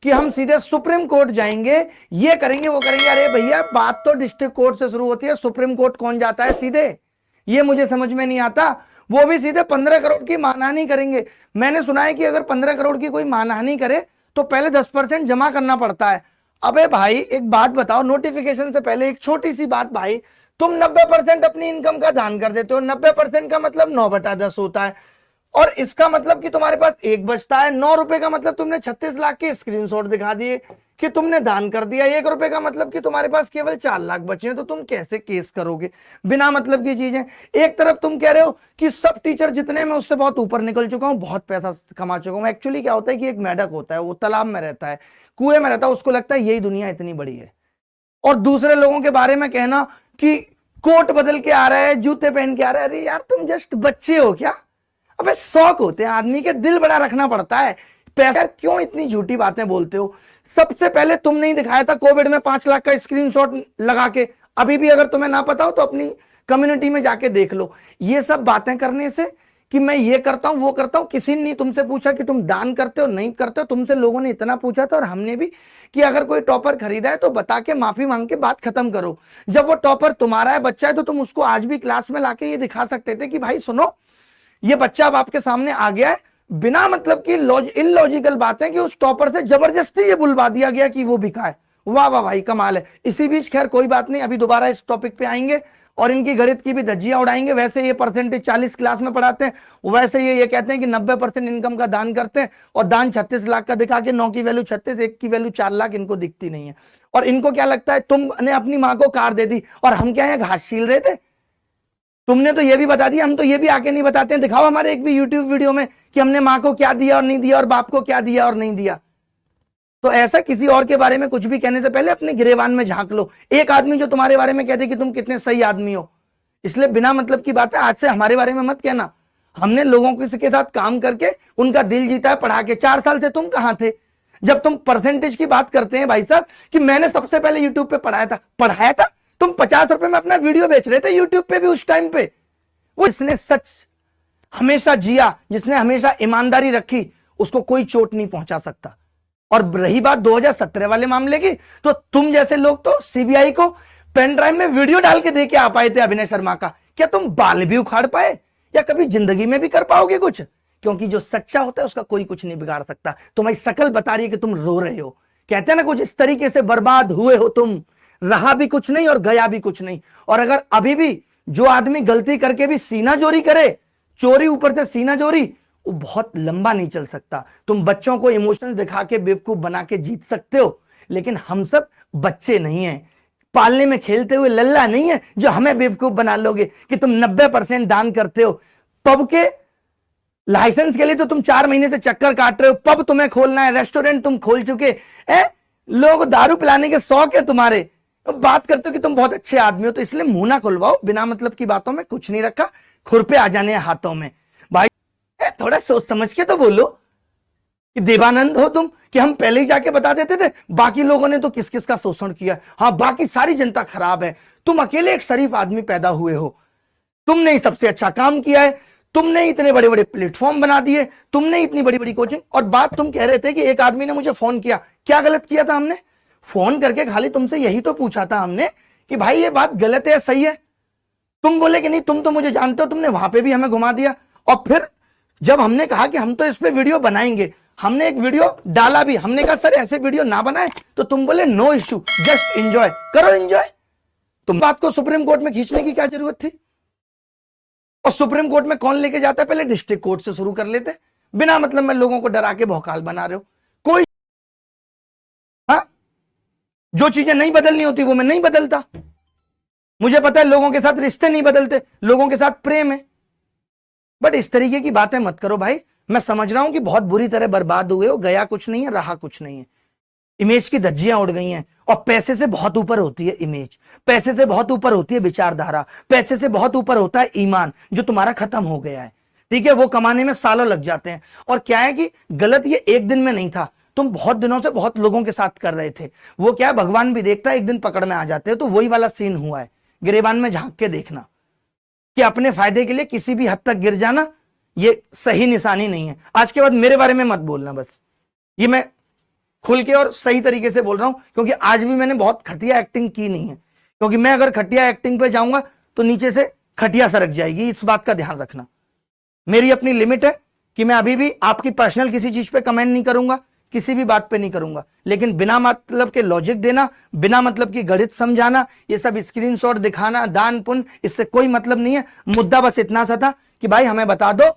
कि हम सीधे सुप्रीम कोर्ट जाएंगे, ये करेंगे वो करेंगे। अरे भैया, बात तो डिस्ट्रिक्ट कोर्ट से शुरू होती है, सुप्रीम कोर्ट कौन जाता है सीधे? ये मुझे समझ में नहीं आता। वो भी सीधे 15 करोड़ की मानहानि करेंगे। मैंने सुना है कि अगर 15 करोड़ की कोई मानहानि करे तो पहले 10% जमा करना पड़ता है। अबे भाई, एक बात बताओ, नोटिफिकेशन से पहले एक छोटी सी बात भाई, तुम 90% अपनी इनकम का दान कर देते हो। 90% का मतलब 9/10 होता है, और इसका मतलब कि तुम्हारे पास एक बचता है। 9 रुपए का मतलब तुमने 36 लाख के स्क्रीनशॉट दिखा दिए कि तुमने दान कर दिया। 1 रुपए का मतलब कि तुम्हारे पास केवल 4 लाख बचे हैं। तो तुम कैसे केस करोगे? बिना मतलब की चीजें। एक तरफ तुम कह रहे हो कि सब टीचर जितने मैं उससे बहुत ऊपर निकल चुका हूं, बहुत पैसा कमा चुका हूं। एक्चुअली क्या होता है कि एक मेढक होता है, वो तालाब में रहता है, कुएं में रहता है, उसको लगता है यही दुनिया इतनी बड़ी है। और दूसरे लोगों के बारे में कहना कि कोट बदल के आ रहा है, जूते पहन के आ रहा है, अरे यार तुम जस्ट बच्चे हो क्या? अबे शौक होते हैं आदमी के, दिल बड़ा रखना पड़ता है। पैसा क्यों इतनी झूठी बातें बोलते हो? सबसे पहले तुम नहीं दिखाया था कोविड में 5 लाख का स्क्रीनशॉट लगा के? अभी भी अगर तुम्हें ना पता हो तो अपनी कम्युनिटी में जाके देख लो। ये सब बातें करने से कि मैं ये करता हूं वो करता हूं, किसी ने नहीं तुमसे पूछा कि तुम दान करते हो नहीं करते हो। तुमसे लोगों ने इतना पूछा था, और हमने भी, कि अगर कोई टॉपर खरीदा है तो बता के माफी मांग के बात खत्म करो। जब वो टॉपर तुम्हारा है, बच्चा है, तो तुम उसको आज भी क्लास में लाके ये दिखा सकते थे कि भाई सुनो, ये बच्चा अब आपके सामने आ गया है। बिना मतलब की इलॉजिकल बात है कि उस टॉपर से जबरदस्ती ये बुलवा दिया गया कि वो बिका है। वाह वाह भाई, कमाल है। इसी बीच खैर कोई बात नहीं, अभी दोबारा इस टॉपिक पे आएंगे और इनकी गणित की भी धज्जियां उड़ाएंगे। वैसे ये परसेंटेज 40 क्लास में पढ़ाते हैं, वैसे ये कहते हैं कि 90% इनकम का दान करते हैं, और दान 36 लाख का दिखा के 9 की वैल्यू 36, 1 की वैल्यू 4 लाख इनको दिखती नहीं है। और इनको क्या लगता है तुमने अपनी माँ को कार दे दी और हम क्या है घास छील रहे थे? तुमने तो ये भी बता दिया, हम तो ये भी आके नहीं बताते हैं। दिखाओ हमारे एक भी यूट्यूब वीडियो में कि हमने माँ को क्या दिया और नहीं दिया, और बाप को क्या दिया और नहीं दिया। तो ऐसा किसी और के बारे में कुछ भी कहने से पहले अपने गिरेबान में झांक लो। एक आदमी जो तुम्हारे बारे में कहते कि तुम कितने सही आदमी हो, इसलिए बिना मतलब की बात है आज से हमारे बारे में मत कहना। हमने लोगों के साथ काम करके उनका दिल जीता है, पढ़ा के। 4 साल से तुम कहां थे जब तुम परसेंटेज की बात करते हैं भाई साहब, कि मैंने सबसे पहले यूट्यूब पे पढ़ाया था। तुम 50 रुपए में अपना वीडियो बेच रहे थे यूट्यूब पे भी उस टाइम पे। वो जिसने सच हमेशा जिया, जिसने हमेशा ईमानदारी रखी, उसको कोई चोट नहीं पहुंचा सकता। और रही बात 2017 वाले मामले की, तो तुम जैसे लोग तो सीबीआई को पेन ड्राइव में वीडियो डाल के दे के आ पाए थे अभिनय शर्मा का। क्या तुम बाल भी उखाड़ पाए, या कभी जिंदगी में भी कर पाओगे कुछ? क्योंकि जो सच्चा होता है उसका कोई कुछ नहीं बिगाड़ सकता। तुम्हारी शकल बता रही है कि तुम रो रहे हो। कहते हैं ना, कुछ इस तरीके से बर्बाद हुए हो तुम, रहा भी कुछ नहीं और गया भी कुछ नहीं। और अगर अभी भी जो आदमी गलती करके भी सीना चोरी करे, चोरी ऊपर से सीना चोरी, वो बहुत लंबा नहीं चल सकता। तुम बच्चों को इमोशंस दिखा के बेवकूफ बना के जीत सकते हो, लेकिन हम सब बच्चे नहीं हैं, पालने में खेलते हुए लल्ला नहीं है जो हमें बेवकूफ बना लोगे कि तुम 90% दान करते हो। पब के लाइसेंस के लिए तो तुम 4 महीने से चक्कर काट रहे हो। पब तुम्हें खोलना है, रेस्टोरेंट तुम खोल चुके हैं, लोग दारू पिलाने के शौक है तुम्हारे, बात करते हो कि तुम बहुत अच्छे आदमी हो। तो इसलिए मुंह ना खुलवाओ, बिना मतलब की बातों में कुछ नहीं रखा, खुरपे आ जाने हाथों में। भाई थोड़ा सोच समझ के तो बोलो कि देवानंद हो तुम, कि हम पहले ही जाके बता देते थे बाकी लोगों ने तो किस किस का शोषण किया। हाँ, बाकी सारी जनता खराब है, तुम अकेले एक शरीफ आदमी पैदा हुए हो, तुमने ही सबसे अच्छा काम किया है, तुमने इतने बड़े बड़े प्लेटफॉर्म बना दिए, तुमने इतनी बड़ी बड़ी कोचिंग। और बात तुम कह रहे थे कि एक आदमी ने मुझे फोन किया, क्या गलत किया था हमने? फोन करके खाली तुमसे यही तो पूछा था हमने कि भाई ये बात गलत है या सही है। तुम बोले कि नहीं तुम तो मुझे जानते हो, तुमने वहां पे भी हमें घुमा दिया। और फिर जब हमने कहा कि हम तो इस पे वीडियो बनाएंगे, हमने एक वीडियो डाला भी, हमने कहा सर ऐसे वीडियो ना बनाए, तो तुम बोले नो इश्यू, जस्ट एंजॉय करो। एंजॉय तुम बात को सुप्रीम कोर्ट में खींचने की क्या जरूरत थी? और सुप्रीम कोर्ट में कौन लेके जाता है? पहले डिस्ट्रिक्ट कोर्ट से शुरू कर लेते। बिना मतलब में लोगों को डरा के भौकाल बना रहे हो। कोई हाँ, जो चीजें नहीं बदलनी होती वो मैं नहीं बदलता। मुझे पता है लोगों के साथ रिश्ते नहीं बदलते, लोगों के साथ प्रेम है, बट इस तरीके की बातें मत करो भाई। मैं समझ रहा हूं कि बहुत बुरी तरह बर्बाद हुए हो, गया कुछ नहीं है, रहा कुछ नहीं है, इमेज की धज्जियां उड़ गई हैं। और पैसे से बहुत ऊपर होती है इमेज, पैसे से बहुत ऊपर होती है विचारधारा, पैसे से बहुत ऊपर होता है ईमान, जो तुम्हारा खत्म हो गया है। ठीक है, वो कमाने में सालों लग जाते हैं। और क्या है कि गलत ये एक दिन में नहीं था, तुम बहुत दिनों से बहुत लोगों के साथ कर रहे थे। वो क्या है, भगवान भी देखता है, एक दिन पकड़ में आ जाते हैं। तो वही वाला सीन हुआ है। गिरेबान में झांक के देखना कि अपने फायदे के लिए किसी भी हद तक गिर जाना ये सही निशानी नहीं है। आज के बाद मेरे बारे में मत बोलना, बस ये मैं खुल के और सही तरीके से बोल रहा हूं, क्योंकि आज भी मैंने बहुत घटिया एक्टिंग की नहीं है, क्योंकि मैं अगर घटिया एक्टिंग पे जाऊंगा तो नीचे से खटिया सरक जाएगी, इस बात का ध्यान रखना। मेरी अपनी लिमिट है कि मैं अभी भी आपकी पर्सनल किसी चीज पे कमेंट नहीं करूंगा, किसी भी बात पे नहीं करूंगा, लेकिन बिना मतलब के लॉजिक देना, बिना मतलब की गणित समझाना, ये सब स्क्रीनशॉट दिखाना, दान पुण्य, इससे कोई मतलब नहीं है। मुद्दा बस इतना सा था कि भाई हमें बता दो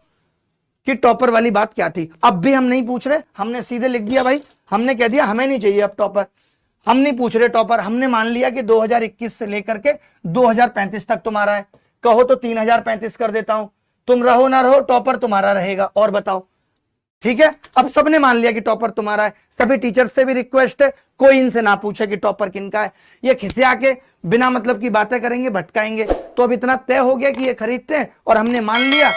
कि टॉपर वाली बात क्या थी। अब भी हम नहीं पूछ रहे, हमने सीधे लिख दिया भाई, हमने कह दिया हमें नहीं चाहिए अब टॉपर, हम नहीं पूछ रहे टॉपर। हमने मान लिया कि 2021 से लेकर के 2035 तक तुम्हारा है, कहो तो 3035 कर देता हूं, तुम रहो ना रहो टॉपर तुम्हारा रहेगा। और बताओ, ठीक है। अब सबने मान लिया कि टॉपर तुम्हारा है, सभी टीचर से भी रिक्वेस्ट है कोई इनसे ना पूछे कि टॉपर किनका है। ये खिसिया के बिना मतलब की बातें करेंगे, भटकाएंगे। तो अब इतना तय हो गया कि ये खरीदते हैं और हमने मान लिया।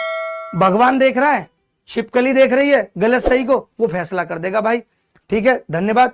भगवान देख रहा है, छिपकली देख रही है, गलत सही को वो फैसला कर देगा भाई। ठीक है, धन्यवाद।